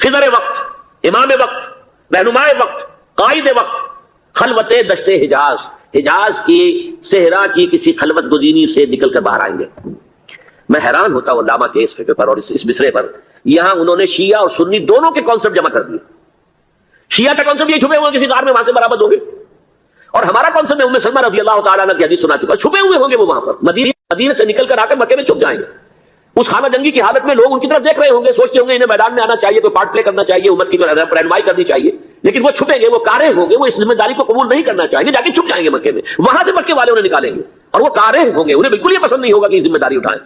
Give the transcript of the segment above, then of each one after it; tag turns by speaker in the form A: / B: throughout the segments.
A: خضر وقت، امام وقت، رہنمائے وقت، قائد وقت، خلوت دشت حجاز، حجاز کی صحرا کی کسی خلوت گزینی سے نکل کر باہر آئیں گے۔ میں حیران ہوتا ہوں علامہ کے اس فکر پر اور اس مصرے پر، یہاں انہوں نے شیعہ اور سنی دونوں کے کانسیپٹ جمع کر دیے۔ شیعہ کا کانسیپٹ یہ چھپے ہوئے کسی غار میں وہاں سے برآمد ہوں گے، اور ہمارا کانسیپٹ ام سلمہ رضی اللہ تعالیٰ عنہ کی حدیث سنا چکا، چھپے ہوئے ہوں گے وہ وہاں پر، مدینے سے نکل کر آ کر مکے میں چھپ جائیں گے۔ اس خانہ جنگی کی حالت میں لوگ ان کی طرف دیکھ رہے ہوں گے، سوچتے ہوں گے انہیں میدان میں آنا چاہیے، کوئی پارٹ پلے کرنا چاہیے، امت کی رہنمائی کرنی چاہیے، لیکن وہ چھپیں گے، وہ کارے ہوں گے، وہ اس ذمہ داری کو قبول نہیں کرنا چاہیں گے، جا کے چھپ جائیں گے مکے میں، وہاں سے مکے والے انہیں نکالیں گے، اور وہ کارے ہوں گے، انہیں بالکل یہ پسند نہیں ہوگا کہ یہ ذمہ داری اٹھائیں۔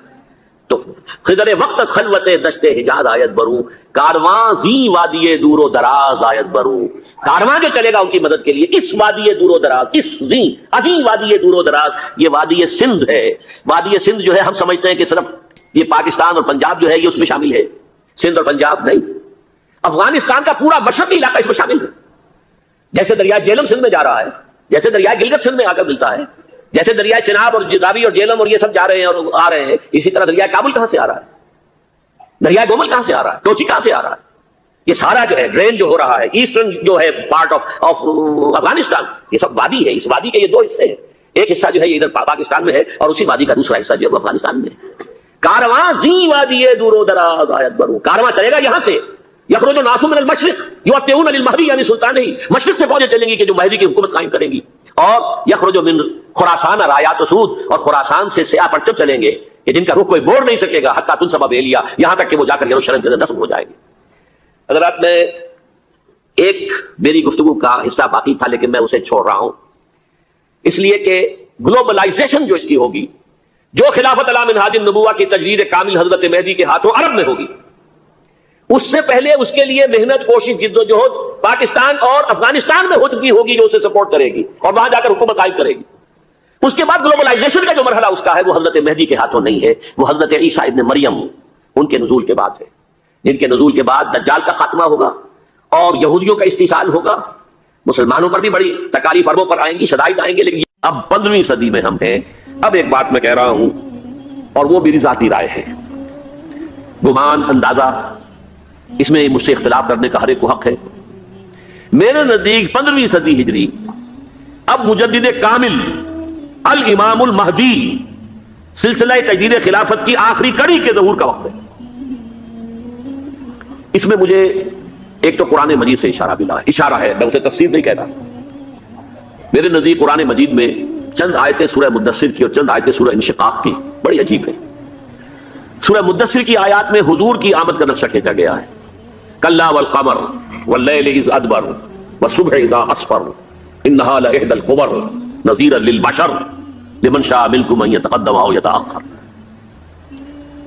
A: تو خضر وقت خلوت دشت حجاز آیت بروں، کارواں زی وادی دور و دراز آیت بروں، کارواں جو چلے گا ان کی مدد کے لیے اس وادی دور و دراز، اس زی عظیم وادی دور و دراز، یہ وادی سندھ ہے۔ وادی سندھ جو ہے ہم سمجھتے ہیں کہ صرف یہ پاکستان اور پنجاب جو ہے یہ اس میں شامل ہے، سندھ اور پنجاب نہیں، افغانستان کا پورا مشرقی علاقہ اس میں شامل ہے۔ جیسے دریائے جہلم سندھ میں جا رہا ہے، جیسے دریائے گلگت سندھ میں آ کر ملتا ہے، جیسے دریائے چناب اور راوی اور جہلم اور یہ سب جا رہے ہیں اور آ رہے ہیں، اسی طرح دریائے کابل کہاں سے آ رہا ہے، دریائے گومل کہاں سے آ رہا ہے، ٹوچی کہاں سے آ رہا ہے، یہ سارا جو ہے ڈرین جو ہو رہا ہے، ایسٹرن جو ہے پارٹ آف افغانستان، یہ سب وادی ہے۔ اس وادی کے یہ دو حصے ہیں، ایک حصہ جو ہے یہ ادھر پاکستان میں ہے اور اسی وادی کا دوسرا حصہ جو ہے افغانستان میں ہے۔ کارواں زی وادی دور و دراز آیت بروں، کارواں چلے گا یہاں سے، یخرج الناس من المشرق یؤتون للمہدی یعنی سلطان ہی، مشرق سے فوجیں چلیں گی کہ جو مہدی کی حکومت قائم کریں گی، اور یخرج من خراسان رایات و سود، اور خراسان سے سیاہ پرچم چلیں گے کہ جن کا رخ کوئی موڑ نہیں سکے گا، حتیٰ تنصب بیلیا، یہاں تک کہ وہ جا کر یروشلم کے اندر دفن ہو جائے گی۔ حضرات میں ایک میری گفتگو کا حصہ باقی تھا لیکن میں اسے چھوڑ رہا ہوں، اس لیے کہ گلوبلائزیشن جو اس کی ہوگی، جو خلافت علی منہاج النبوہ کی تجدید کامل حضرت مہدی کے ہاتھوں عرب میں ہوگی، اس سے پہلے اس کے لیے محنت، کوشش، جد و جہد پاکستان اور افغانستان میں ہو چکی ہوگی جو اسے سپورٹ کرے گی اور وہاں جا کر حکومت قائم کرے گی۔ اس کے بعد گلوبلائزیشن کا جو مرحلہ اس کا ہے وہ حضرت مہدی کے ہاتھوں نہیں ہے، وہ حضرت عیسیٰ ابن مریم ان کے نزول کے بعد ہے، جن کے نزول کے بعد دجال کا خاتمہ ہوگا اور یہودیوں کا استحصال ہوگا، مسلمانوں پر بھی بڑی تکالیف عربوں پر آئیں گی، شدائد آئیں گے۔ لیکن اب 15ویں صدی میں ہم ہیں۔ اب ایک بات میں کہہ رہا ہوں اور وہ میری ذاتی رائے ہے، گمان، اندازہ، اس میں مجھ سے اختلاف کرنے کا ہر ایک کو حق ہے۔ میرے نزدیک 15ویں صدی ہجری اب مجدد کامل الامام المہدی سلسلہ تجدید خلافت کی آخری کڑی کے ظہور کا وقت ہے۔ اس میں مجھے ایک تو قرآن مجید سے اشارہ ملا ہے، اشارہ ہے، میں اسے تفسیر نہیں کہتا۔ میرے نزدیک قرآن مجید میں چند آیتیں سورہ مدثر کی اور چند آیتیں سورہ انشقاق کی بڑی عجیب ہیں۔ سورہ مدثر کی آیات میں حضور کی آمد کا نقشہ کھینچا گیا ہے، کلا والقمر واللیل اذ ادبر والصبح اذا اسفر انہا لإحدی الکبر نذیرا للبشر لمن شاء منکم ان یتقدم او یتأخر۔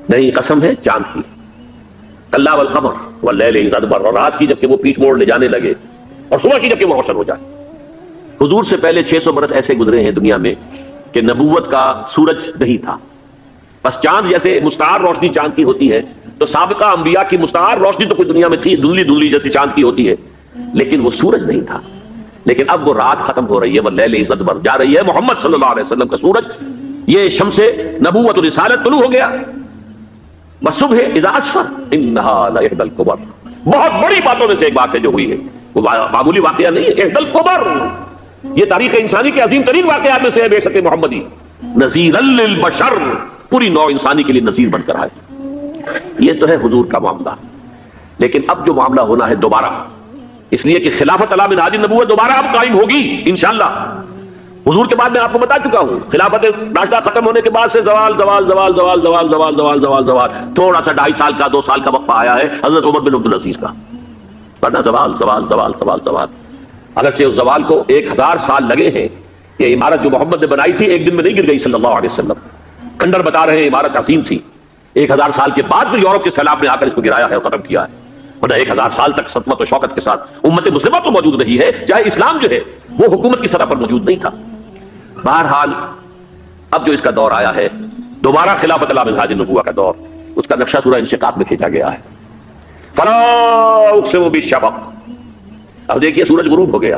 A: نہیں، قسم ہے چاند کی، کلا والقمر واللیل اذ ادبر، اور رات کی جبکہ وہ پیٹ موڑ لے جانے لگے اور صبح کی جبکہ وہ روشن ہو جائے۔ حضور سے پہلے 600 برس ایسے گزرے ہیں دنیا میں کہ نبوت کا سورج نہیں تھا، بس چاند جیسے مستعار روشنی چاند کی ہوتی ہے، تو سابقہ انبیاء کی مستعار روشنی تو کوئی دنیا میں تھی، دھندلی دھندلی جیسی چاند کی ہوتی ہے، لیکن وہ سورج نہیں تھا۔ لیکن اب وہ رات ختم ہو رہی ہے، وہ لیل اذ ادبر جا رہی ہے، محمد صلی اللہ علیہ وسلم کا سورج، یہ شمس نبوت و رسالت طلوع ہو گیا۔ والصبح اذا اسفر انہا لإحدی الکبر، بہت بڑی باتوں میں سے ایک بات ہے جو ہوئی ہے، وہ معمولی واقعہ نہیں ہے، احدی الکبر، یہ تاریخ انسانی کے عظیم ترین واقعات میں سے ہے بعثت محمدی، نذیرا للبشر، پوری نوع انسانی کے لیے نذیر بن کر آئے۔ یہ تو ہے حضور کا معاملہ، لیکن اب جو معاملہ ہونا ہے دوبارہ، اس لیے کہ خلافت علی منہاج النبوت دوبارہ اب قائم ہوگی انشاءاللہ۔ حضور کے بعد میں آپ کو بتا چکا ہوں، خلافت راشدہ ختم ہونے کے بعد سے زوال زوال زوال زوال زوال زوال زوال زوال زوال، تھوڑا سا 2.5 سال کا 2 سال کا وقفہ آیا ہے حضرت عمر بن عبدالعزیز کا، ورنہ زوال زوال زوال زوال زوال، اگرچہ اس زوال کو 1000 سال لگے ہیں۔ یہ عمارت جو محمد نے بنائی تھی ایک دن میں نہیں گر گئی صلی اللہ علیہ وسلم، کھنڈر بتا رہے ہیں عمارت عظیم تھی، 1000 سال کے بعد پھر یورپ کے سیلاب نے آ کر اس کو گرایا ہے اور ختم کیا ہے، ورنہ 1000 سال تک سطوت و شوکت کے ساتھ امت مسلمہ تو موجود رہی ہے، چاہے اسلام جو ہے وہ حکومت کی سطح پر موجود نہیں تھا۔ بہرحال اب جو اس کا دور آیا ہے دوبارہ خلافت علی منہاج النبوہ کا دور، اس کا نقشہ سورہ انشقاق میں کھینچا گیا ہے۔ فلا اقسم بالشفق، اب دیکھیے سورج غروب ہو گیا،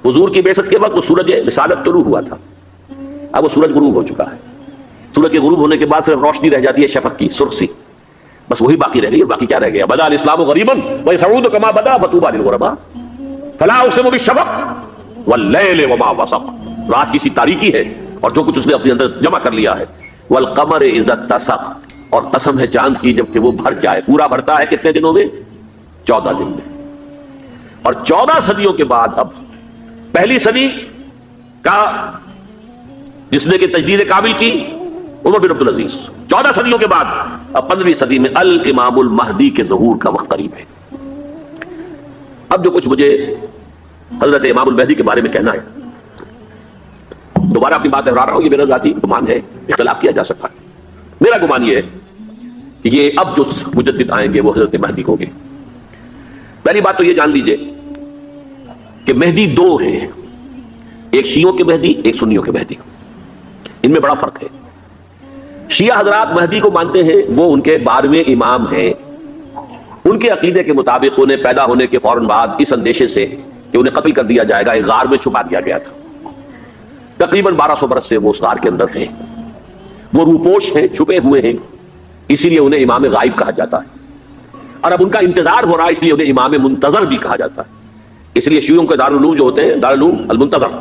A: حضور کی بعثت کے وقت وہ سورج رسالت طلوع ہوا تھا، اب وہ سورج غروب ہو چکا ہے۔ سورج کے غروب ہونے کے بعد صرف روشنی رہ جاتی ہے شفق کی، سرخ سی، بس وہی باقی رہ گئی، باقی کیا رہ گیا؟ بدا الاسلام غریبا وسعود کما بدا فطوبى للغرباء فلا اقسم بالشفق واللیل وما وسق، رات کی سی تاریکی ہے اور جو کچھ اس نے اپنے اندر جمع کر لیا ہے، والقمر اذا اتسق، اور قسم ہے چاند کی جب کہ وہ بھر جائے، پورا بھرتا ہے کتنے دنوں میں؟ 14 دن میں۔ اور 14 صدیوں کے بعد اب پہلی صدی کا جس نے کہ تجدید کامل کی عمر بن عبدالعزیز، 14 صدیوں کے بعد اب 15ویں صدی میں الامام المہدی کے ظہور کا وقت قریب ہے۔ اب جو کچھ مجھے حضرت امام المہدی کے بارے میں کہنا ہے، دوبارہ اپنی بات دہرا رہا ہوں، یہ میرا ذاتی گمان ہے، اختلاف کیا جا سکتا ہے۔ میرا گمان یہ ہے کہ یہ اب جو مجدد آئیں گے وہ حضرت مہدی ہوں گے۔ پہلی بات تو یہ جان لیجئے کہ مہدی دو ہیں، ایک شیعوں کے مہدی، ایک سنیوں کے مہدی، ان میں بڑا فرق ہے۔ شیعہ حضرات مہدی کو مانتے ہیں، وہ ان کے 12ویں امام ہیں، ان کے عقیدے کے مطابق انہیں پیدا ہونے کے فوراً بعد اس اندیشے سے کہ انہیں قتل کر دیا جائے گا ایک غار میں چھپا دیا گیا تھا۔ تقریباً 1200 برس سے وہ اس غار کے اندر ہیں، وہ روپوش ہیں، چھپے ہوئے ہیں، اسی لیے انہیں امام غائب کہا جاتا ہے، اور اب ان کا انتظار ہو رہا ہے، اس لیے انہیں امام منتظر بھی کہا جاتا ہے۔ اس لیے شیعوں کے دارالعلوم جو ہوتے ہیں دارالعلوم المنتظر،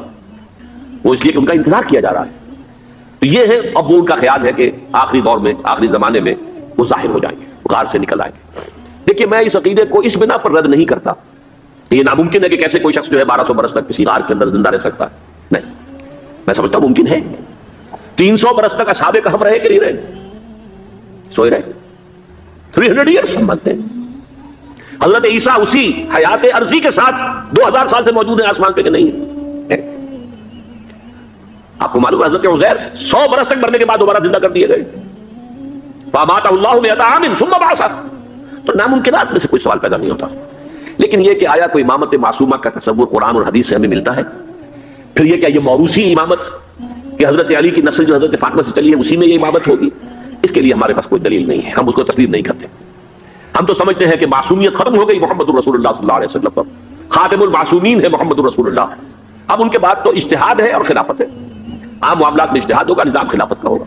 A: وہ اس لیے کہ ان کا انتظار کیا جا رہا ہے۔ تو یہ ہے، اب وہ ان کا خیال ہے کہ آخری دور میں، آخری زمانے میں وہ ظاہر ہو جائیں گے، غار سے نکل آئیں گے۔ دیکھیے میں اس عقیدے کو اس بنا پر رد نہیں کرتا، یہ ناممکن ہے کہ کیسے کوئی شخص جو ہے 1200 برس تک کسی غار کے اندر زندہ رہ سکتا ہے، نہیں، میں سمجھتا ہوں ممکن ہے۔ 300 برس تک اصحاب کہف رہے کہ نہیں رہے؟ سوئے رہے، 300 ایئرس ہم مانتے ہیں۔ حضرت عیسیٰ اسی حیات عرضی کے ساتھ 2000 سال سے موجود ہیں آسمان پہ کہ نہیں ہے؟ آپ کو معلوم ہے حضرت عزیر 100 برس تک مرنے کے بعد دوبارہ زندہ کر دیے گئے، فَأَمَاتَهُ اللَّهُ مِئَةَ عَامٍ ثُمَّ بَعَثَهُ۔ تو ناممکنات میں سے کوئی سوال پیدا نہیں ہوتا، لیکن یہ کہ آیا کوئی امامت معصومہ کا تصور قرآن اور حدیث سے ہمیں ملتا ہے؟ پھر یہ کیا یہ موروثی امامت کہ حضرت علی کی نسل جو حضرت فاطمہ سے چلی ہے اسی میں یہ امامت ہوگی؟ اس کے لیے ہمارے پاس کوئی دلیل نہیں ہے، ہم اس کو تسلیم نہیں کرتے۔ ہم تو سمجھتے ہیں کہ معصومیت ختم ہو گئی محمد رسول اللہ صلی اللہ علیہ وسلم پر، خاتم المعصومین ہے محمد رسول اللہ۔ اب ان کے بعد تو اجتہاد ہے اور خلافت ہے، عام معاملات میں اجتہاد ہوگا، نظام خلافت کا ہوگا۔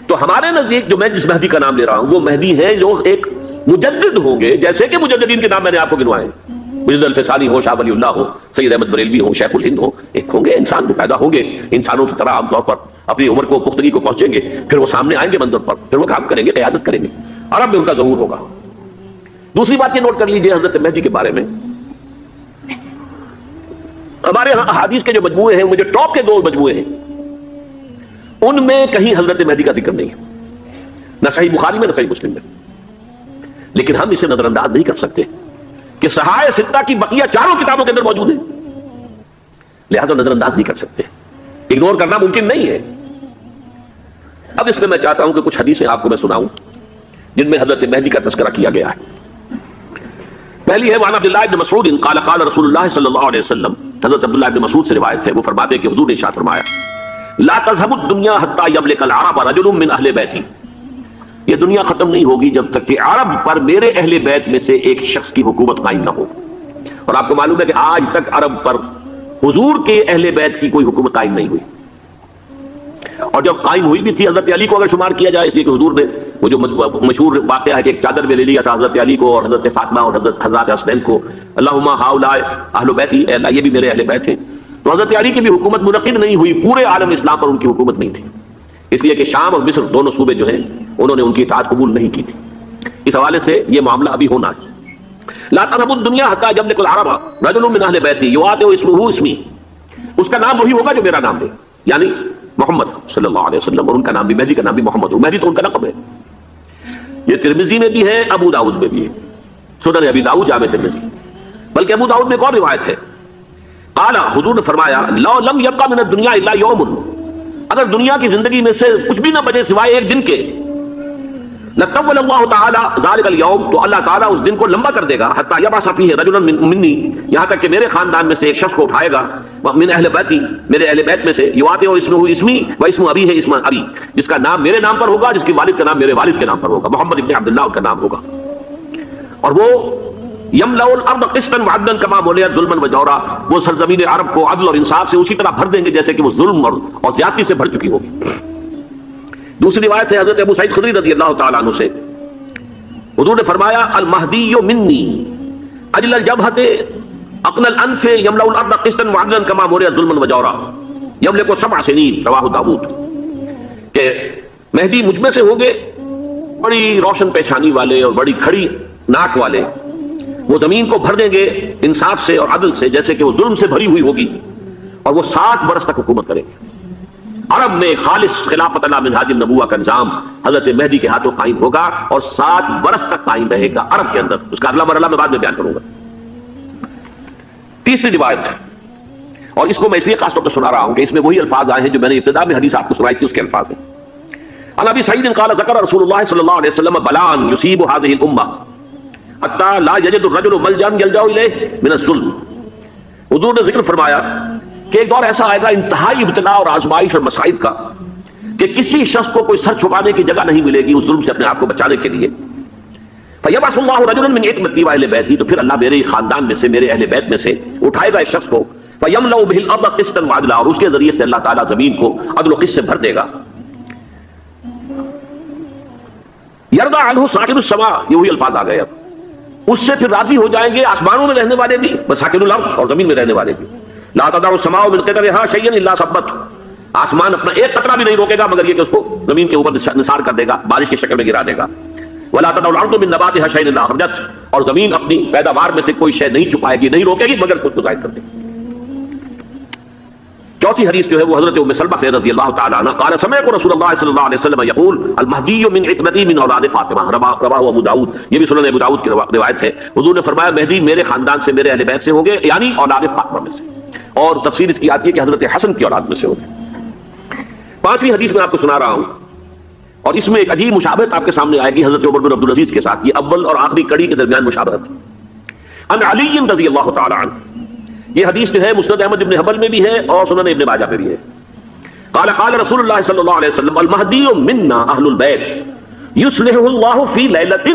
A: تو ہمارے نزدیک جو میں جس مہدی کا نام لے رہا ہوں وہ مہدی ہیں جو ایک مجدد ہوں گے، جیسے کہ مجددین کے نام میں نے آپ کو گنوائے ہیں، مجدد الفسانی ہو، شاہ ولی اللہ ہو، سید احمد بریلوی ہو، شیخ الہند ہو، ایک ہوں گے انسان جو پیدا ہوں گے انسانوں کی طرح عام طور پر اپنی عمر کو پختگی کو پہنچیں گے، پھر وہ سامنے آئیں گے منظر پر، پھر وہ کام کریں گے، قیادت کریں گے، عرب میں ان کا ظہور ہوگا۔ دوسری بات یہ نوٹ کر لیجئے حضرت مہدی کے بارے میں، ہمارے ہاں احادیث کے جو مجموعے ہیں، مجھے ٹاپ کے 2 مجموعے ہیں، ان میں کہیں حضرت مہدی کا ذکر نہیں ہے، نہ صحیح بخاری میں نہ صحیح مسلم میں، لیکن ہم اسے نظر انداز نہیں کر سکتے کہ صحائح ستہ کی بقیہ 4 کتابوں کے اندر موجود ہیں، لہذا نظر انداز نہیں کر سکتے، اگنور کرنا ممکن نہیں ہے۔ اب اس میں میں چاہتا ہوں کہ کچھ حدیثیں آپ کو میں سناؤں جن میں حضرت مہدی کا تذکرہ کیا گیا ہے۔ پہلی ہے وعن عبداللہ بن مسعود قال قال رسول اللہ صلی اللہ علیہ وسلم، حضرت عبداللہ بن مسعود سے روایت ہے، وہ فرماتے ہیں کہ حضور نے ارشاد فرمایا لا تذهب الدنيا حتى يملك العرب رجل من اہل بیتی، یہ دنیا ختم نہیں ہوگی جب تک کہ عرب پر میرے اہل بیت میں سے ایک شخص کی حکومت قائم نہ ہو۔ اور آپ کو معلوم ہے کہ آج تک عرب پر حضور کے اہل بیت کی کوئی حکومت قائم نہیں ہوئی، اور جب قائم ہوئی بھی تھی حضرت علی کو اگر شمار کیا جائے، اس لیے کہ حضور نے وہ جو مشہور واقعہ ہے کہ ایک چادر میں لے لیا تھا حضرت علی کو اور حضرت فاطمہ اور حضرت حسنین کو، اللہم ہؤلاء اہل بیتی، اے اللہ یہ بھی میرے اہل بیت ہیں، تو حضرت علی کی بھی حکومت منعقد نہیں ہوئی، پورے عالم اسلام پر ان کی حکومت نہیں تھی، اس لیے کہ شام اور مصر دونوں صوبے جو ہیں انہوں نے ان کی اطاعت قبول نہیں کی تھی۔ اس حوالے سے یہ معاملہ ابھی ہونا ہے۔ لا تذهب الدنيا حتى يملك العرب رجل من اهل بيتي يعاطي اسمه اسمي، اس کا نام وہی ہوگا جو میرا نام ہے، یعنی محمد صلی اللہ علیہ وسلم، اور ان کا نام بھی مہدی کا نام بھی محمد ہو، مہدی تو ان کا لقب ہے۔ یہ ترمذی میں بھی ہے، ابو داؤد میں بھی ہے، سنن ابی داؤد جامع ترمذی، بلکہ ابو داؤد میں ایک اور روایت ہے، قال حضور نے فرمایا لو لم يبقى من الدنيا الا يوم، اگر دنیا کی زندگی میں سے کچھ بھی نہ بچے سوائے ایک دن کے، لطول اللہ تعالی ذلك اليوم، تو اللہ تعالیٰ اس دن کو لمبا کر دے گا، حتى يبعث فيه رجلا مني، یہاں تک کہ میرے خاندان میں سے ایک شخص کو اٹھائے گا، من اہل بیتی، میرے اہل بیت میں سے، یواطئ اسمہ اسمی و اسم ابی ہے اسم ابی، جس کا نام میرے نام پر ہوگا، جس کے والد کا نام میرے والد کے نام پر ہوگا، محمد ابن عبداللہ کا نام ہوگا، اور وہ یملأ الارض قسطا وعدلا کما ملئت ظلما وجورا، وہ سرزمین عرب کو عدل اور انصاف سے اسی طرح بھر دیں گے جیسے کہ وہ ظلم اور زیادتی سے بھر چکی ہوگی۔ دوسری روایت ہے حضرت ابو سعید خدری رضی اللہ تعالیٰ عنہ سے، حضور نے فرمایا المہدی منی اجل الجبہۃ اقن الانف یملأ الارض قسطا وعدلا کما مرئ ظلما وجورا یملک 7 سنین رواہ داؤد، کہ مہدی مجھ میں سے ہوں گے بڑی روشن پیشانی والے اور بڑی کھڑی ناک والے، وہ زمین کو بھر دیں گے انصاف سے اور عدل سے جیسے کہ وہ ظلم سے بھری ہوئی ہوگی، اور وہ 7 برس تک حکومت کریں گے۔ عرب میں خالص خلافت علی منہاج النبوہ کا نظام حضرت مہدی کے ہاتھوں قائم ہوگا اور 7 برس تک قائم رہے گا عرب کے اندر، اس کا اگلا مرحلہ میں بعد میں بیان کروں گا۔ تیسری روایت ہے، اور اس کو میں اس لیے خاص طور پر سنا رہا ہوں کہ اس میں وہی الفاظ آئے ہیں جو میں نے ابتدا میں حدیث آپ کو سنائی تھی، اس کے الفاظ ہیں۔ عن ابی سعید قال ذکر رسول اللہ صلی اللہ علیہ وسلم بلاء یصیب هذه الامہ حتی لا یجد الرجل ملجا یلجا الیہ من الظلم۔ حضور نے ذکر فرمایا کہ ایک دور ایسا آئے گا انتہائی ابتلا اور آزمائش اور مصائب کا کہ کسی شخص کو کوئی سر چھپانے کی جگہ نہیں ملے گی اس ظلم سے اپنے آپ کو بچانے کے لیے۔ فیبعث اللہ رجلا من عتمتی واہل بیتی، تو پھر اللہ میرے خاندان میں سے، میرے اہل بیت میں سے اٹھائے گا ایک شخص کو، فیملأ به الارض قسطا وعدلا، اور اس کے ذریعے سے اللہ تعالیٰ زمین کو عدل و قسط سے بھر دے گا۔ یرضى عنہ ساکن السماء، یہ وہی الفاظ آ گئے، اب اس سے پھر راضی ہو جائیں گے آسمانوں میں رہنے والے بھی، ساکن الارض، اور زمین میں رہنے والے بھی۔ لا تدع السماء من قطرها شيئا الا ثبت، آسمان اپنا ایک قطرہ بھی نہیں روکے گا مگر یہ کہ اس کو زمین کے اوپر نثار کر دے گا، بارش کی شکل میں گرا دے گا۔ ولا تدع الارض من نباتها شيئا الا اخرجت، اور زمین اپنی پیداوار میں سے کوئی شے نہیں چھپائے گی، نہیں روکے گی مگر کچھ ظاہر کر دے گی۔ چوتھی حدیث جو ہے وہ حضرت ام سلمہ سے رضی اللہ تعالی عنہ قال سمعت رسول اللہ صلی اللہ علیہ وسلم یقول المہدی من عتمتی من اولاد فاطمہ، رواہ ابو داؤد، یہ بھی سنن ابو داؤد کی روایت ہے۔ حضور نے فرمایا مہدی میرے خاندان سے، میرے اہل بیت سے ہوں گے، یعنی اولاد فاطمہ میں سے، اور تفسیر اس کی آتی ہے کہ حضرت حسن کی اولاد میں سے ہوں گے۔ پانچویں حدیث میں آپ کو سنا رہا ہوں، اور اس میں ایک عجیب مشابہت آپ کے سامنے آئے گی حضرت عمر بن عبدالعزیز کے ساتھ، یہ اول اور آخری کڑی کے درمیان مشابہت۔ عن علی رضی اللہ تعالی عنہ، یہ حدیث جو ہے مسند احمد ابن حنبل میں بھی ہے اور سنن ابن ماجہ میں بھی ہے۔ قال قال رسول اللہ صلی اللہ علیہ وسلم المہدی منا اہل البیت یصلح اللہ فی لیلۃ،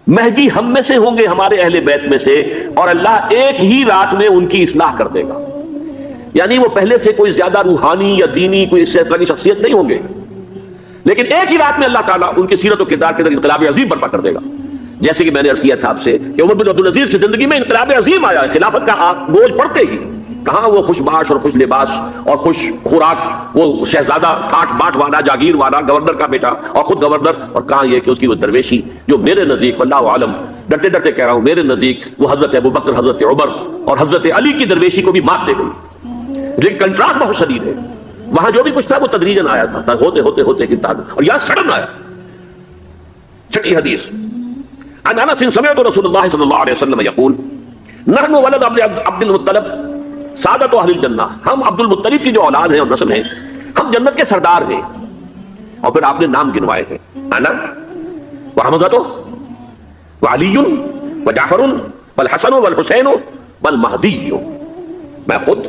A: مہدی ہم میں سے ہوں گے، ہمارے اہل بیت میں سے، اور اللہ ایک ہی رات میں ان کی اصلاح کر دے گا، یعنی وہ پہلے سے کوئی زیادہ روحانی یا دینی کوئی اس سے بڑی شخصیت نہیں ہوں گے، لیکن ایک ہی رات میں اللہ تعالیٰ ان کی سیرت و کردار کے اندر انقلاب عظیم برپا کر دے گا۔ جیسے کہ میں نے عرض کیا تھا آپ سے کہ عمر بن عبدالعزیز کی زندگی میں انقلاب عظیم آیا، خلافت کا بوجھ پڑتے ہی کہاں وہ خوش باش اور خوش لباس اور خوش خوراک، وہ شہزادہ ٹاٹ باٹ والا جاگیر والا گورنر کا بیٹا اور خود گورنر، اور کہاں یہ کہ اس کی وہ درویشی جو میرے نزدیک واللہ عالم ڈرتے ڈرتے کہہ رہا ہوں میرے نزدیک وہ حضرت ابو بکر، حضرت عمر اور حضرت علی کی درویشی کو بھی مات دے گئی، لیکن کنٹراسٹ بہت شدید ہے، وہاں جو بھی کچھ تھا وہ تدریجاً آیا تھا، ہوتے ہوتے ہوتے اور یہاں سڈن آیا۔ چھٹی حدیث عن انس سمعت رسول اللہ صلی اللہ علیہ وسلم یقول نحن ولد عبد المطلب سعادت اہل الجنہ، ہم عبد المطلب کی جو اولاد ہیں اور نسل ہیں، ہم جنت کے سردار ہیں، اور پھر آپ نے نام گنوائے ہیں، انا وحمزہ وعلی وجعفر والحسن والحسین والمہدی، میں خود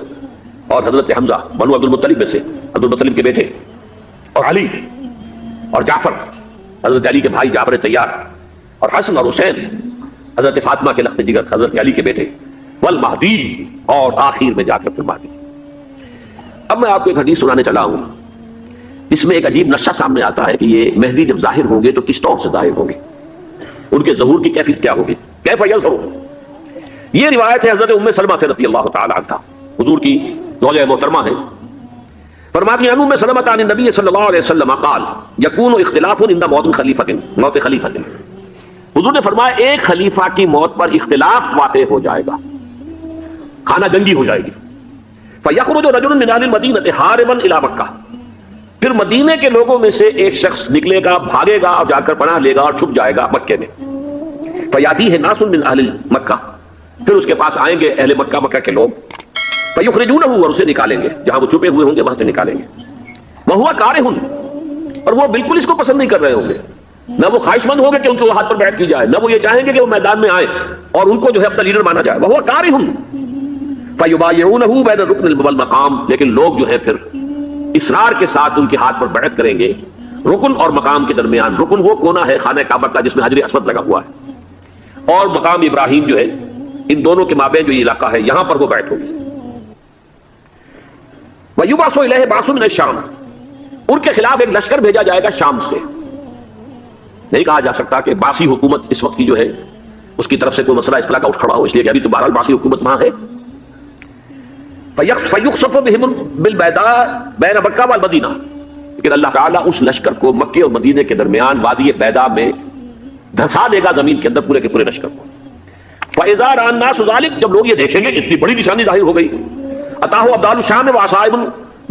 A: اور حضرت حمزہ بنو عبد المطلب میں سے، عبد المطلب کے بیٹے، اور علی اور جعفر حضرت علی کے بھائی جعفر طیار، اور حسن اور حسین حضرت فاطمہ کے لخت جگر حضرت علی کے بیٹے، والمہدی، اور آخر میں جا کر پھر مہدی۔ اب میں آپ کو ایک حدیث سنانے چلا ہوں، اس میں ایک عجیب نقشہ سامنے آتا ہے کہ یہ مہدی جب ظاہر ہوں گے تو کس طور سے ظاہر ہوں گے، ان کے ظہور کی کیفیت کیا ہوگی، کیف یظہر۔ یہ روایت ہے حضرت ام سلمہ سے رضی اللہ تعالی عنہ، حضور کی زوجہ محترمہ ہے، فرماتی ہیں ام سلمہ عن النبی صلی اللہ علیہ وسلم قال یکون اختلاف عند موت خلیفۃ، حضور نے فرمایا ایک خلیفہ کی موت پر اختلاف واقع ہو جائے گا، خانہ جنگی ہو جائے گی۔ فَيَخْرُجُ رَجُلٌ مِنْ أَهْلِ الْمَدِينَةِ هَارِبًا إِلَى مَكَّةَ، پھر مدینے کے لوگوں میں سے ایک شخص نکلے گا، بھاگے گا اور جا کر پناہ لے گا اور چھپ جائے گا مکے میں۔ فَيَأْتِيهِ نَاسٌ مِنْ أَهْلِ مَكَّةَ، پھر اس کے پاس آئیں گے اہل مکہ کے لوگ، فَيُخْرِجُونَهُ، اور اسے نکالیں گے، جہاں وہ چھپے ہوئے ہوں گے وہاں سے نکالیں گے، وَهُوَ كَارِهٌ، اور وہ بالکل اس کو پسند نہیں کر رہے ہوں گے، نہ وہ خواہش مند ہوں گے کہ ان کو ہاتھ پر بیٹھ کی جائے، نہ وہ یہ چاہیں گے کہ وہ میدان میں آئے اور ان کو جو ہے اپنا لیڈر مانا جائے، وَهُوَ كَارِهٌ فَيُبَايِعُونَهُ بَيْنَ الرُّكْنِ وَالْمَقَامِ، لیکن لوگ جو ہے پھر اصرار کے ساتھ ان کے ہاتھ پر بیعت کریں گے رکن اور مقام کے درمیان۔ رکن وہ کونا ہے خانہ کعبہ کا جس میں حجر اسود لگا ہوا ہے، اور مقام ابراہیم جو ہے، ان دونوں کے مابین جو یہ علاقہ ہے یہاں پر وہ بیعت ہوگی۔ وَيُبْعَثُ إِلَيْهِ بَعْثٌ مِنَ الشَّامِ، ان کے خلاف ایک لشکر بھیجا جائے گا شام سے، نہیں کہا جا سکتا کہ باسی حکومت اس وقت کی جو ہے اس کی طرف سے کوئی مسئلہ اس طرح کا اٹھ کھڑا ہو، اس لیے کہ ابھی تو بہرحال باسی حکومت وہاں ہے. فَيُخْسَفُ بِهِمْ بِالْبَيْضَاءِ بَيْنَ مَكَّةَ وَالْمَدِينَةِ، لیکن اللہ تعالیٰ اس لشکر کو مکے اور مدینے کے درمیان وادی بیضاء میں دھسا دے گا زمین کے اندر پورے کے پورے لشکر کو. فَإِذَا رَأَى النَّاسُ ذَلِكَ، جب لوگ یہ دیکھیں گے اتنی بڑی نشانی ظاہر ہو گئی، أَتَاهُ أَبْدَالُ الشَّامِ وَعَصَائِبٌ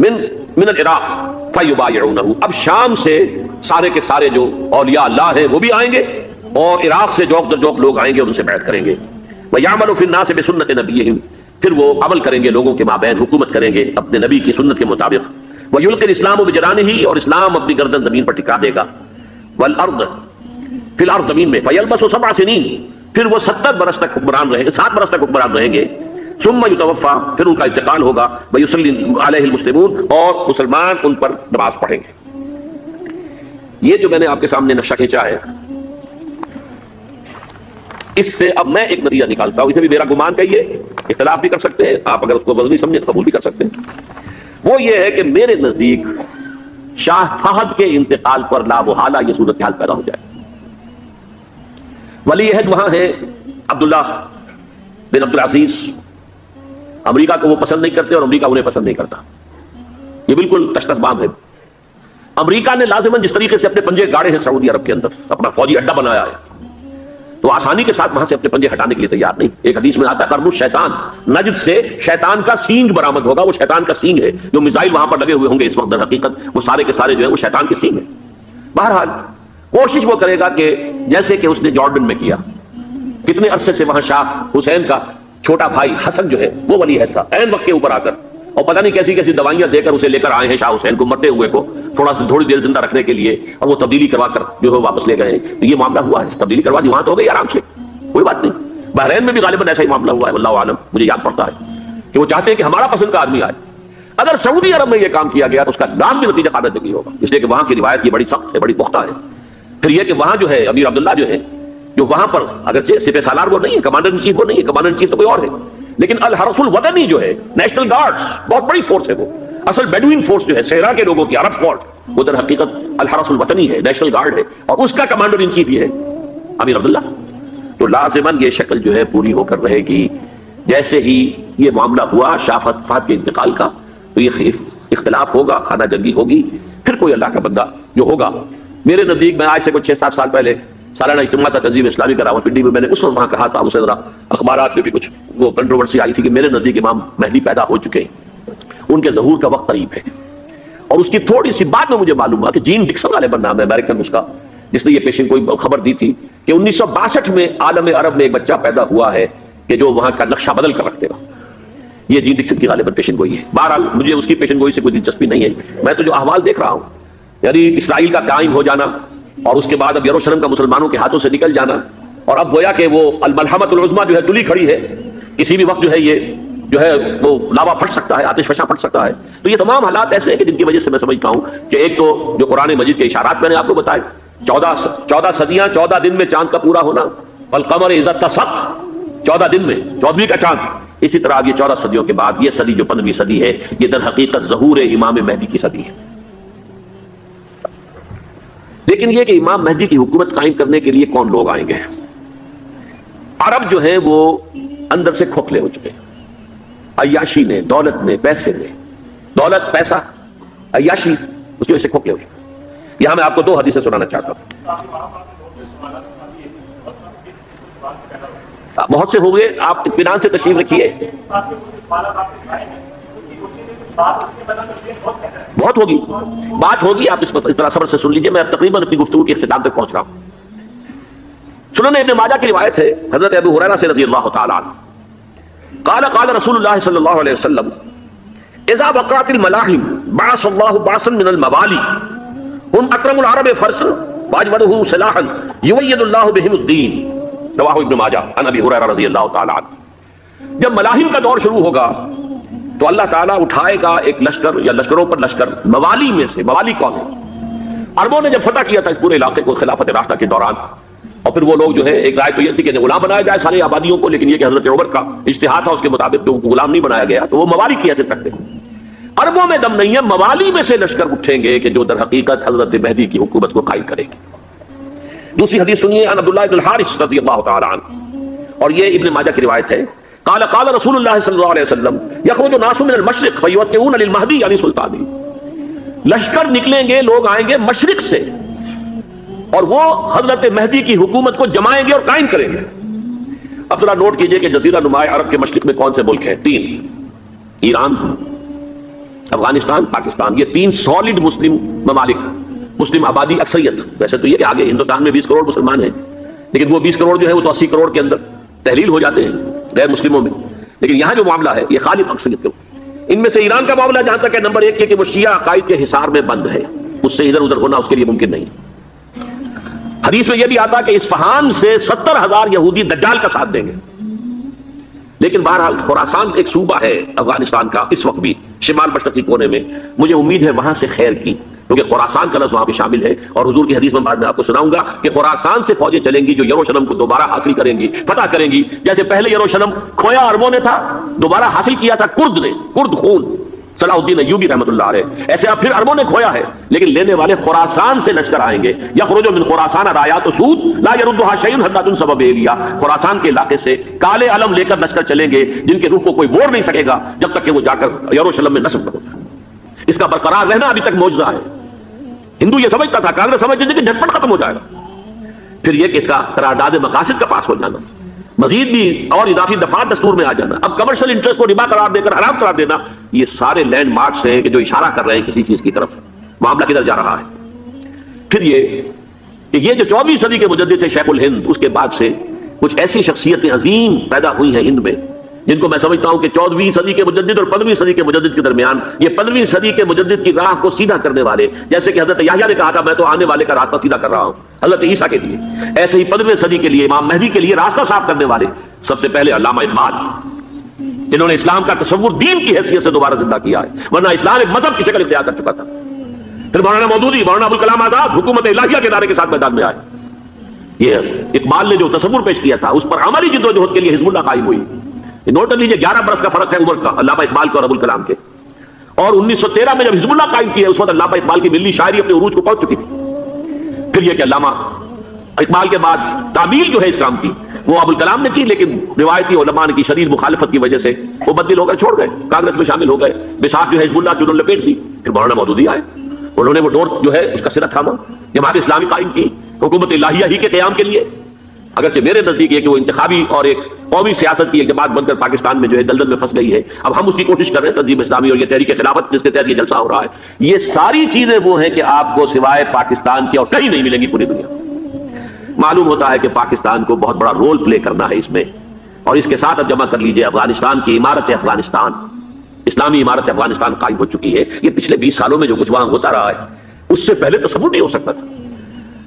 A: من العراق فَيُبَايِعُونَهُ، اب شام سے سارے کے سارے جو اولیاء اللہ ہیں وہ بھی آئیں گے، اور عراق سے جوک در جوک لوگ آئیں گے اور ان سے بیعت کریں گے. وَيَعْمَلُ فِي النَّاسِ بِسُنَّةِ نَبِيِّهِمْ، پھر وہ عمل کریں گے لوگوں کے مابین، حکومت کریں گے اپنے نبی کی سنت کے مطابق. وَيُلْقِي الْإِسْلَامُ بِجَنَانِهِ، اور اسلام اپنی گردن زمین پر ٹکا دے گا. وَالْأَرْض فِي الْأَرْض، زمین میں. فَيَلْبَسُ 7 سنین، پھر وہ 70 برس تک حکمران رہیں گے، 7 برس تک حکمران رہیں گے. ثم يتوفى، پھر ان کا انتقال ہوگا. ويصلي عليه المسلمون، اور مسلمان ان پر نماز پڑھیں گے. یہ جو میں نے آپ کے سامنے نقشہ کھینچا ہے، اس سے اب میں ایک نتیجہ نکالتا ہوں. اسے بھی میرا گمان کہیے، اختلاف بھی کر سکتے ہیں آپ، اگر اس کو وزنی سمجھے تو قبول بھی کر سکتے ہیں. وہ یہ ہے کہ میرے نزدیک شاہ فہد کے انتقال پر لا محالہ یہ صورتحال پیدا ہو جائے. ولی عہد وہاں ہے عبداللہ بن عبدالعزیز. امریکہ کو وہ پسند نہیں کرتے اور امریکہ انہیں پسند نہیں کرتا. یہ بالکل تشخص بام ہے. امریکہ نے لازماً جس طریقے سے اپنے پنجے گاڑے ہیں سعودی عرب کے اندر، اپنا فوجی اڈا بنایا ہے، تو آسانی کے ساتھ وہاں سے اپنے پنجے ہٹانے کے لیے تیار نہیں. ایک حدیث میں آتا ہے قرن الشیطان، نجد سے شیطان کا سینگ برآمد ہوگا. وہ شیطان کا سینگ ہے، جو میزائل وہاں پر لگے ہوئے ہوں گے اس وقت، در حقیقت وہ سارے کے سارے جو ہیں وہ شیطان کے سینگ ہیں. بہرحال کوشش وہ کرے گا کہ جیسے کہ اس نے جارڈن میں کیا، کتنے عرصے سے وہاں شاہ حسین کا چھوٹا بھائی حسن جو ہے وہ ولی عہد تھا، عین وقت کے اوپر آ کر، اور پتہ نہیں کیسی کیسی دوائیاں دے کر اسے لے کر آئے ہیں شاہ حسین کو مرتے ہوئے کو تھوڑی دیر زندہ رکھنے کے لیے، اور وہ تبدیلی کروا کر جو ہے واپس لے گئے. تو یہ معاملہ ہوا ہے، تبدیلی کروا دی وہاں تو ہو گئی آرام سے، کوئی بات نہیں. بحرین میں بھی غالباً ایسا ہی معاملہ ہوا ہے، واللہ عالم. مجھے یاد پڑتا ہے کہ وہ چاہتے ہیں کہ ہمارا پسند کا آدمی آئے. اگر سعودی عرب میں یہ کام کیا گیا تو اس کا نام بھی نتیجہ خالد نہیں ہوگا، اس لیے کہ وہاں کی روایت یہ بڑی سخت ہے، بڑی پختہ ہے. پھر یہ کہ وہاں جو ہے امیر عبداللہ جو ہے، جو وہاں پر اگرچہ سپہ سالار وہ نہیں ہے، کمانڈر ان چیف وہ نہیں ہے، کمانڈر ان چیف تو کوئی اور ہے، لیکن الحرس الوطنی جو ہے نیشنل گارڈ بہت بڑی فورس ہے. وہ اصل بیڈوین فورس جو ہے صحرا کے لوگوں کی، عرب فورس، وہ در حقیقت الحرس الوطنی ہے، نیشنل گارڈ ہے، اور اس کا کمانڈر ان چیف یہ ہے امیر عبداللہ. تو لازماً یہ شکل جو ہے پوری ہو کر رہے گی. جیسے ہی یہ معاملہ ہوا شاہ فہد کے انتقال کا، تو یہ اختلاف ہوگا، خانہ جنگی ہوگی. پھر کوئی اللہ کا بندہ جو ہوگا، میرے نزدیک، میں آج سے کچھ 6-7 سال پہلے سالانہ اجتماع تھا تنظیم اسلامی کا راولپنڈی میں، میں نے اس وقت وہاں کہا تھا، اسے ذرا اخبارات میں بھی کچھ وہ کنٹروورسی آئی تھی کہ میرے نزدیک امام مہدی پیدا ہو چکے ہیں، ان کے ظہور کا وقت قریب ہے. اور اس کی تھوڑی سی بات میں مجھے معلوم ہوا کہ جین ڈکسن غالباً نام ہے امریکن اس کا، جس نے یہ پیشن کوئی خبر دی تھی کہ 1962 میں عالم عرب میں ایک بچہ پیدا ہوا ہے کہ جو وہاں کا نقشہ بدل کر رکھ دے گا. یہ جین ڈکسن کی غالباً پیشن گوئی ہے. بہرحال مجھے اس کی پیشن گوئی سے کوئی دلچسپی نہیں ہے. میں تو جو احوال دیکھ رہا ہوں، یعنی اسرائیل کا قائم ہو جانا، اور اس کے بعد اب یروشلم کا مسلمانوں کے ہاتھوں سے نکل جانا، اور اب گویا کہ وہ الملحمۃ العظمیٰ جو ہے تلی کھڑی ہے، کسی بھی وقت جو ہے یہ جو ہے وہ لاوا پھٹ سکتا ہے، آتش فشاں پھٹ سکتا ہے. تو یہ تمام حالات ایسے ہیں کہ جن کی وجہ سے میں سمجھتا ہوں کہ ایک تو جو قرآن مجید کے اشارات میں نے آپ کو بتائے، 14 صدیاں، 14 دن میں چاند کا پورا ہونا، والقمر اذا اتسق، 14 دن میں 14ویں کا چاند. اسی طرح یہ 14 صدیوں کے بعد یہ صدی جو 15ویں صدی ہے، یہ در حقیقت ظہور امام مہدی کی صدی ہے. لیکن یہ کہ امام مہدی کی حکومت قائم کرنے کے لیے کون لوگ آئیں گے؟ عرب جو ہیں وہ اندر سے کھوکھلے ہو چکے ہیں، عیاشی نے، دولت نے، پیسے نے، دولت، پیسہ، عیاشی، اس کی وجہ سے کھوکھلے ہو چکے. یہاں میں آپ کو 2 حدیثیں سنانا چاہتا ہوں. بہت سے ہوئے، آپ اطمینان سے تشریف رکھیے. بہت ہوگی، بات ہوگی، آپ اس طرح صبر سے سن لیجئے. میں اب تقریباً اپنی گفتگو کے اختتام تک پہنچ رہا ہوں. سنن ابن ماجہ کی روایت ہے حضرت ابو ہریرہ سے رضی اللہ تعالیٰ عنہ، قال قال رسول اللہ صلی اللہ علیہ وسلم اذا وقعت الملاحم بعث اللہ بعثا من الموالی هم اکرم العرب فرسا واجودهم سلاحا یوید اللہ بهم الدین، رواہ ابن ماجہ عن ابی ہریرہ رضی اللہ تعالیٰ عنہ. جب ملاحم کا دور شروع ہوگا تو اللہ تعالیٰ اٹھائے گا ایک لشکر یا لشکروں پر لشکر موالی میں سے. موالی کون ہے؟ عربوں نے جب فتح کیا تھا اس پورے علاقے کو خلافت راشدہ کے دوران، اور پھر وہ لوگ جو ہے ایک رائے تو یہ تھی کہ غلام بنایا جائے ساری آبادیوں کو، لیکن یہ کہ حضرت عمر کا اجتہاد تھا، اس کے مطابق ان کو غلام نہیں بنایا گیا، تو وہ موالی کی حیثیت رکھتے ہیں. عربوں میں دم نہیں ہے، موالی میں سے لشکر اٹھیں گے کہ جو در حقیقت حضرت مہدی کی حکومت کو قائم کرے گی. دوسری حدیث سنیے عن عبداللہ بن الحارث رضی اللہ تعالی عنہ، اور یہ ابن ماجہ کی روایت ہے، قال قال رسول اللہ صلی اللہ علیہ وسلم یخرج الناس من المشرق فیوطئون للمہدی یعنی سلطانی، لشکر نکلیں گے، لوگ آئیں گے مشرق سے اور وہ حضرت مہدی کی حکومت کو جمائیں گے اور قائم کریں گے۔ اب ذرا نوٹ کیجئے کہ جزیرہ نما عرب کے مشرق میں کون سے ملک ہیں؟ 3، ایران، افغانستان، پاکستان، یہ 3 سالڈ مسلم ممالک، مسلم آبادی اکثریت۔ ویسے تو یہ کہ آگے ہندوستان میں 20 کروڑ مسلمان ہیں، لیکن وہ 20 کروڑ جو ہے وہ تو 80 کروڑ کے اندر تحلیل ہو جاتے ہیں غیر مسلموں میں، لیکن یہاں جو معاملہ ہے یہ خالص اکثریت کا۔ ان میں سے ایران کا معاملہ جہاں تک ہے نمبر 1 یہ کہ وہ شیعہ عقائد کے حصار میں بند ہے، اس سے ادھر ادھر ہونا اس کے لیے ممکن نہیں۔ حدیث میں یہ بھی آتا کہ اصفہان سے 70,000 یہودی دجال کا ساتھ دیں گے، لیکن بہرحال خراسان ایک صوبہ ہے افغانستان کا اس وقت بھی شمال مشرقی کونے میں، مجھے امید ہے وہاں سے خیر کی، کیونکہ خراسان کا لفظ وہاں بھی شامل ہے، اور حضور کی حدیث میں بعد میں آپ کو سناؤں گا کہ خراسان سے فوجیں چلیں گی جو یروشلم کو دوبارہ حاصل کریں گی، فتح کریں گی، جیسے پہلے یروشلم کھویا عربوں نے تھا، دوبارہ حاصل کیا تھا کرد نے، کرد خون صلاح الدین ایوبی رحمۃ اللہ علیہ، ایسے اب پھر عربوں نے کھویا ہے، لیکن لینے والے خراسان سے لشکر آئیں گے، یخرج من خراسان رایات سود لا يردها شيء حتى تنصب بإيلیا، خراسان کے علاقے سے کالے علم لے کر لشکر چلیں گے جن کے روح کو کوئی موڑ نہیں سکے گا جب تک کہ وہ جا کر یروشلم میں نصب نہ ہو۔ اس کا برقرار رہنا ابھی تک معجزہ ہے۔ ہندو یہ سمجھتا تھا، کانگریس سمجھتی تھی کہ جھٹپٹ ختم ہو جائے گا، پھر یہ کہ اس کا قرارداد مقاصد کا پاس ہو جانا، مزید بھی اور اضافی دفعات دستور میں آ جانا، اب کمرشل انٹرسٹ کو ربا قرار دے کر حرام قرار دینا، یہ سارے لینڈ مارکس ہیں کہ جو اشارہ کر رہے ہیں کسی چیز کی طرف، معاملہ کدھر جا رہا ہے۔ پھر یہ کہ یہ جو 14ویں صدی کے مجدد تھے شیخ الہند، اس کے بعد سے کچھ ایسی شخصیتیں عظیم پیدا ہوئی ہیں ہند میں جن کو میں سمجھتا ہوں کہ 14ویں صدی کے مجدد اور 15ویں صدی کے مجدد کے درمیان یہ 15ویں صدی کے مجدد کی راہ کو سیدھا کرنے والے، جیسے کہ حضرت یحییٰ نے کہا تھا میں تو آنے والے کا راستہ سیدھا کر رہا ہوں حضرت عیسیٰ کے لیے، ایسے ہی 15ویں صدی کے لیے امام مہدی کے لیے راستہ صاف کرنے والے سب سے پہلے علامہ اقبال، جنہوں نے اسلام کا تصور دین کی حیثیت سے دوبارہ زندہ کیا ہے، ورنہ اسلام ایک مذہب کی شکل اختیار کر چکا تھا۔ پھر مولانا مودودی، مولانا ابوالکلام آزاد حکومت الہیہ کے دعوے کے ساتھ میدان میں آئے۔ یہ اقبال نے جو تصور پیش کیا تھا اس پر عملی جدوجہد کے لیے حزب اللہ قائم ہوئی۔ نوٹ کر لیجیے 11 برس کا فرق ہے عمر کا علامہ اقبال کے اور ابوالکلام کے، اور 1913 میں جب حزب اللہ قائم کیا اس وقت علامہ اقبال کی ملی شاعری اپنے عروج کو پہنچ چکی تھی۔ پھر یہ کہ علامہ اقبال کے بعد تعمیل جو ہے اس کام کی وہ ابوالکلام نے کی، لیکن روایتی علماء کی شدید مخالفت کی وجہ سے وہ بدل ہو کر چھوڑ گئے، کانگریس میں شامل ہو گئے، بساط جو ہے حزب اللہ کی انہوں نے لپیٹ دی۔ پھر مولانا مودودی آئے، انہوں نے وہ ڈور جو ہے اس کا سرا تھاما، جماعت اسلامی قائم کی حکومت الہیہ ہی کے قیام کے لیے، اگرچہ میرے نزدیک یہ کہ وہ انتخابی اور ایک قومی سیاست کی ایک جماعت بن کر پاکستان میں جو ہے دلدل میں پھنس گئی ہے، اب ہم اس کی کوشش کر رہے ہیں تنظیم اسلامی اور یہ تحریک خلافت جس کے تحت یہ جلسہ ہو رہا ہے، یہ ساری چیزیں وہ ہیں کہ آپ کو سوائے پاکستان کے اور کہیں نہیں ملیں گی پوری دنیا۔ معلوم ہوتا ہے کہ پاکستان کو بہت بڑا رول پلے کرنا ہے اس میں، اور اس کے ساتھ اب جمع کر لیجئے افغانستان کی عمارت افغانستان، اسلامی عمارت افغانستان قائم ہو چکی ہے۔ یہ پچھلے 20 سالوں میں جو کچھ وہاں ہوتا رہا ہے اس سے پہلے تصور نہیں ہو سکتا تھا۔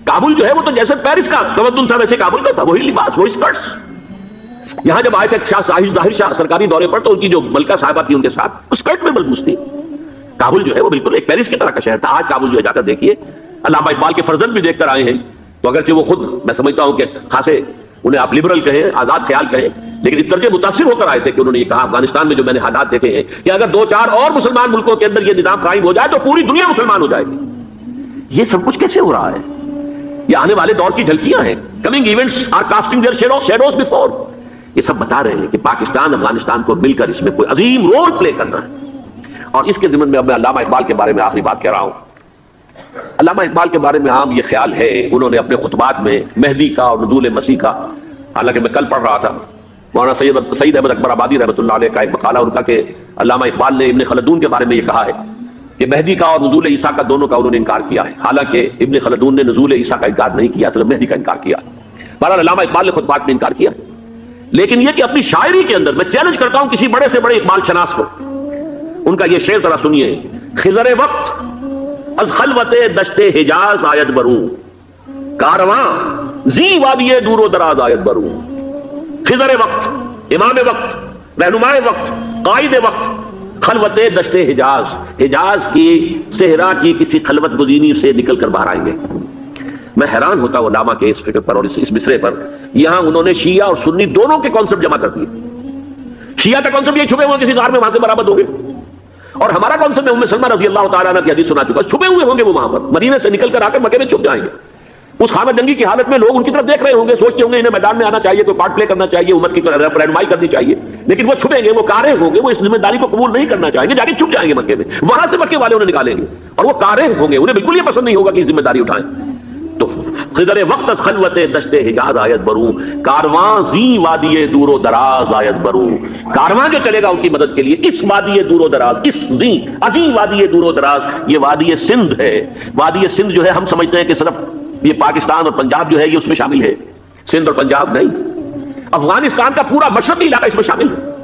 A: کابل جو ہے وہ تو جیسے پیرس کا تمدن تھا ویسے کابل کا تھا، وہی لباس، وہی اسکرٹس۔ یہاں جب آئے تھے شاہ ظاہر شاہ سرکاری دورے پر تو ان کی جو ملکہ صاحبہ تھی ان کے ساتھ اسکرٹ میں ملبوس تھی۔ کابل جو ہے وہ بالکل ایک پیرس کی طرح کا شہر تھا۔ آج کابل جو ہے جا کر دیکھیے، علامہ اقبال کے فرزند بھی دیکھ کر آئے ہیں، تو اگرچہ وہ خود میں سمجھتا ہوں کہ خاصے انہیں آپ لبرل کہیں، آزاد خیال کہیں، لیکن اس درجے متاثر ہو کر آئے تھے کہ انہوں نے یہ کہا افغانستان میں جو میں نے حالات دیکھے ہیں کہ اگر 2-4 اور مسلمان ملکوں کے اندر یہ نظام قائم ہو جائے تو پوری دنیا مسلمان ہو جائے گی۔ یہ سب کچھ کیسے ہو رہا ہے؟ یہ آنے والے دور کی جھلکیاں ہیں، coming events are casting their shadows before. یہ سب بتا رہے ہیں کہ پاکستان افغانستان کو مل کر اس میں کوئی عظیم رول پلے کرنا ہے، اور اس کے ضمن میں اب میں علامہ اقبال کے بارے میں آخری بات کہہ رہا ہوں۔ علامہ اقبال کے بارے میں عام یہ خیال ہے، انہوں نے اپنے خطبات میں مہدی کا اور نزول مسیح کا، حالانکہ میں کل پڑھ رہا تھا مولانا سعید احمد اکبر آبادی رحمۃ اللہ علیہ کا ایک مقالہ ان کا کہ علامہ اقبال نے ابن خلدون کے بارے میں یہ کہا ہے کہ مہدی کا اور نزول عیسیٰ کا دونوں کا انہوں نے انکار کیا ہے، حالانکہ ابن خلدون نے نزول عیسیٰ کا انکار نہیں کیا، صرف مہدی کا انکار کیا۔ بہرحال علامہ اقبال نے خطبات میں انکار کیا، لیکن یہ کہ اپنی شاعری کے اندر میں چیلنج کرتا ہوں کسی بڑے سے بڑے اقبال شناس کو، ان کا یہ شعر ذرا سنیے: خضر وقت از خلوت دشت حجاز آیت بروں، کارواں زی وادی دور و دراز آیت بروں۔ خضر وقت، امام وقت، رہنمائے وقت، قائد وقت، خلوت دشت حجاز، حجاز کی صحرا کی کسی خلوت گزینی سے نکل کر باہر آئیں گے۔ میں حیران ہوتا ہوں علامہ کے اس فکر پر اور اس مصرے پر، یہاں انہوں نے شیعہ اور سنی دونوں کے کانسیپٹ جمع کر دیے۔ شیعہ کا کانسیپٹ یہ چھپے ہوئے کسی غار میں وہاں سے برآمد ہو گئے، اور ہمارا کانسیپٹ ام سلمہ رضی اللہ تعالیٰ عنہ کی حدیث سنا چکا، چھپے ہوئے ہوں گے وہ وہاں پر، مدینے سے نکل کر آ کر مکے میں چھپ جائیں گے۔ اس خانہ جنگی کی حالت میں لوگ ان کی طرف دیکھ رہے ہوں گے، سوچتے ہوں گے انہیں میدان میں آنا چاہیے، کوئی پارٹ پلے کرنا چاہیے، امت کی رہنمائی کرنی چاہیے، لیکن وہ چھپیں گے، وہ کارے ہوں گے، وہ اس ذمہ داری کو قبول نہیں کرنا چاہیں گے، جا کے چھپ جائیں گے مکے میں، وہاں سے مکے والے انہیں نکالیں گے، اور وہ کارے ہوں گے، انہیں بالکل یہ پسند نہیں ہوگا کہ ذمہ داری اٹھائیں۔ تو خضر وقت از خلوت دشت حجاز آیت بروں، کارواں زی وادی دور و دراز آیت بروں، کارواں جو چلے گا ان کی مدد کے لیے اس وادی دور و دراز، اس زی عظیم وادی دور و دراز، یہ وادی سندھ ہے۔ وادی سندھ جو ہے ہم سمجھتے ہیں کہ صرف یہ پاکستان اور پنجاب جو ہے یہ اس میں شامل ہے، سندھ اور پنجاب نہیں، افغانستان کا پورا مشرقی علاقہ اس میں شامل ہے۔